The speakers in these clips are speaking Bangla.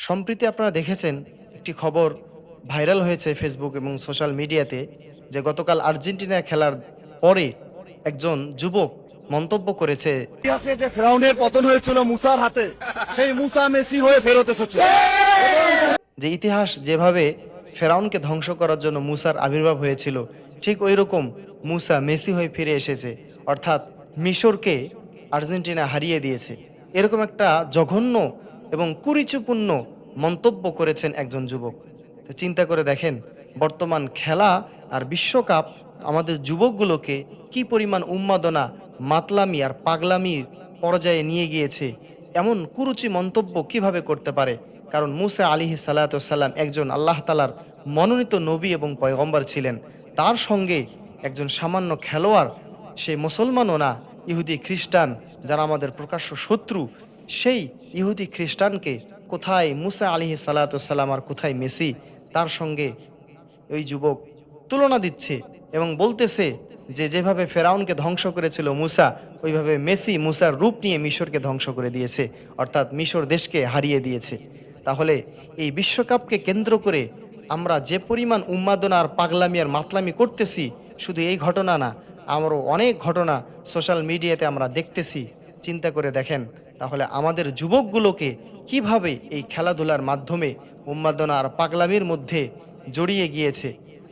সম্প্রতি আপনারা দেখেছেন একটি খবর ভাইরাল হয়েছে ফেসবুক এবং সোশ্যাল মিডিয়াতে, যে গতকাল আর্জেন্টিনার খেলার পরে একজন যুবক মন্তব্য করেছে ইতিহাসে যে ফেরাউনের পতন হয়েছিল মুসার হাতে, সেই মুসা মেসি হয়ে ফেরত এসেছে। যে ইতিহাস যেভাবে ফেরাউনকে ধ্বংস করার জন্য মুসার আবির্ভাব হয়েছিল, ঠিক ওই রকম মুসা মেসি হয়ে ফিরে এসেছে, অর্থাৎ মিশরকে আর্জেন্টিনা হারিয়ে দিয়েছে। এরকম একটা জঘন্য এবং কুরুচিপূর্ণ মন্তব্য করেছেন একজন যুবক। তো চিন্তা করে দেখেন, বর্তমান খেলা আর বিশ্বকাপ আমাদের যুবকগুলোকে কি পরিমাণ উন্মাদনা, মাতলামি আর পাগলামির পর্যায়ে নিয়ে গিয়েছে। এমন কুরুচি মন্তব্য কিভাবে করতে পারে? কারণ মুসা আলাইহিস সালাতু সাল্লাম একজন আল্লাহ তাআলার মনোনীত নবী এবং পয়গম্বর ছিলেন। তার সঙ্গে একজন সামান্য খেলোয়াড়, সে মুসলমানও না, ইহুদি খ্রিস্টান, যারা আমাদের প্রকাশ্য শত্রু, সেই ইহুদি খ্রিস্টানকে কোথায় মুসা আলাইহিস সালাতু সাল্লাম আর কোথায় মেসি, তার সঙ্গে ওই যুবক তুলনা দিচ্ছে এবং বলতেছে যে যেভাবে ফেরাউনকে ধ্বংস করেছিল মুসা, ওইভাবে মেসি মুসার রূপ নিয়ে মিশরকে ধ্বংস করে দিয়েছে, অর্থাৎ মিশর দেশকে হারিয়ে দিয়েছে। তাহলে এই বিশ্বকাপকে কেন্দ্র করে আমরা যে পরিমাণ উন্মাদনা আর পাগলামি আর মাতলামি করতেছি, শুধু এই ঘটনা না, আমারও অনেক ঘটনা সোশ্যাল মিডিয়াতে আমরা দেখতেছি। চিন্তা করে দেখেন, তাহলে আমাদের যুবকগুলোকে কিভাবে এই খেলাধুলার মাধ্যমে উন্মাদনা আর পাগলামির মধ্যে জড়িয়ে গিয়েছে।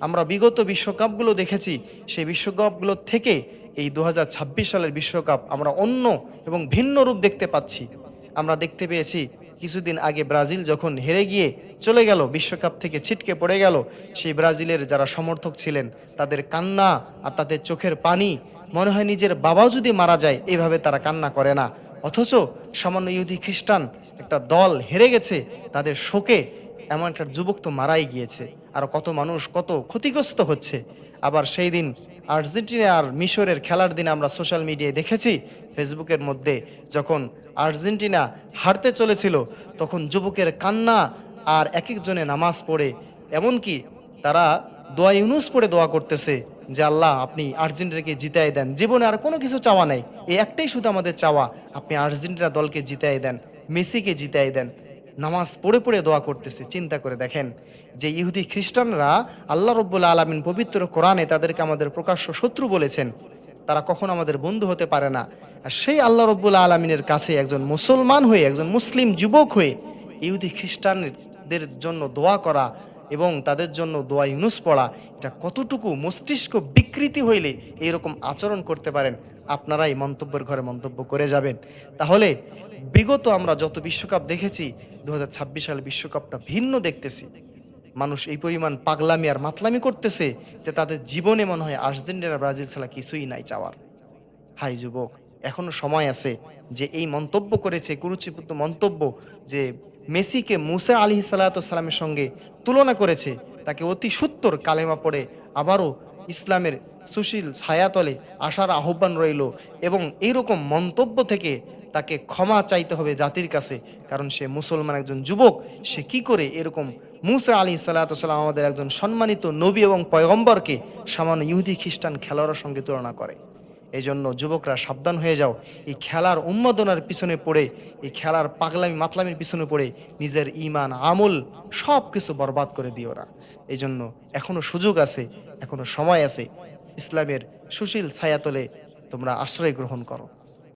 আমরা বিগত বিশ্বকাপগুলো দেখেছি, সেই বিশ্বকাপগুলো থেকে এই 2026 সালের বিশ্বকাপ আমরা অন্য এবং ভিন্ন রূপ দেখতে পাচ্ছি। আমরা দেখতে পেয়েছি কিছুদিন আগে ব্রাজিল যখন হেরে গিয়ে চলে গেল, বিশ্বকাপ থেকে ছিটকে পড়ে গেল, সেই ব্রাজিলের যারা সমর্থক ছিলেন তাদের কান্না আর তাদের চোখের পানি, মনে হয় নিজের বাবাও যদি মারা যায় এইভাবে তারা কান্না করে না। অথচ সামান্য ইহুদি খ্রিস্টান একটা দল হেরে গেছে, তাদের শোকে এমন একটা যুবক তো মারাই গিয়েছে, আর কত মানুষ কত ক্ষতিগ্রস্ত হচ্ছে। আবার সেই দিন আর্জেন্টিনা আর মিশরের খেলার দিন আমরা সোশ্যাল মিডিয়ায় দেখেছি, ফেসবুকের মধ্যে যখন আর্জেন্টিনা হারতে চলেছিল, তখন যুবকের কান্না আর এক একজনে নামাজ পড়ে, এমনকি তারা দোয়া ইউনুস পড়ে দোয়া করতেছে যে আল্লাহ আপনি আর্জেন্টিনাকে জিতাই দেন, জীবনে আর কোনো কিছু চাওয়া নাই, এই একটাই শুধু আমাদের চাওয়া, আপনি আর্জেন্টিনা দলকে জিতাই দেন, মেসিকে জিতাই দেন। নামাজ পড়ে পড়ে দোয়া করতেছে। চিন্তা করে দেখেন, যে ইহুদি খ্রিস্টানরা আল্লাহ রব্বুল আলামিন পবিত্র কোরআনে তাদেরকে আমাদের প্রকাশ্য শত্রু বলেছেন, তারা কখনো আমাদের বন্ধু হতে পারে না। আর সেই আল্লাহ রব্বুল আলামিনের কাছে একজন মুসলমান হয়ে, একজন মুসলিম যুবক হয়ে ইহুদি খ্রিস্টানদের জন্য দোয়া করা এবং তাদের জন্য দোয়া ইউনুস পড়া, এটা কতটুকু মস্তিষ্ক বিকৃতি হইলে এইরকম আচরণ করতে পারেন? আপনারাই মন্তব্যের ঘরে মন্তব্য করে যাবেন। তাহলে বিগত আমরা যত বিশ্বকাপ দেখেছি, 2026 সালে বিশ্বকাপটা ভিন্ন দেখতেছি। মানুষ এই পরিমাণ পাগলামি আর মাতলামি করতেছে যে তাদের জীবনে মনে হয় আর্জেন্টিনা ব্রাজিল ছাড়া কিছুই নাই চাওয়ার। হাই যুবক, এখনো সময় আছে। যে এই মন্তব্য করেছে, কুরুচিপূর্ণ মন্তব্য, যে মেসিকে মুসা আলাইহিস সালাতু সালামের সঙ্গে তুলনা করেছে, তাকে অতি সত্বর কালেমা পড়ে আবারও ইসলামের সুশীল ছায়াতলে আসার আহ্বান রইল। এবং এইরকম মন্তব্য থেকে তাকে ক্ষমা চাইতে হবে জাতির কাছে, কারণ সে মুসলমান একজন যুবক। সে কি করে এরকম মুসা আলাইহিস সালাতু সালাম আমাদের একজন সম্মানিত নবী এবং পয়গম্বরকে সামান্য ইহুদি খ্রিস্টান খেলোয়াড়ের সঙ্গে তুলনা করে? এই জন্য যুবকরা সাবধান হয়ে যাও। এই খেলার উন্মাদনার পিছনে পড়ে, এই খেলার পাগলামি মাতলামির পিছনে পড়ে নিজের ঈমান আমল সব কিছু বরবাদ করে দিও না। এই জন্য এখনো সুযোগ আছে, এখনো সময় আছে, ইসলামের সুশীল ছায়াতলে তোমরা আশ্রয় গ্রহণ করো।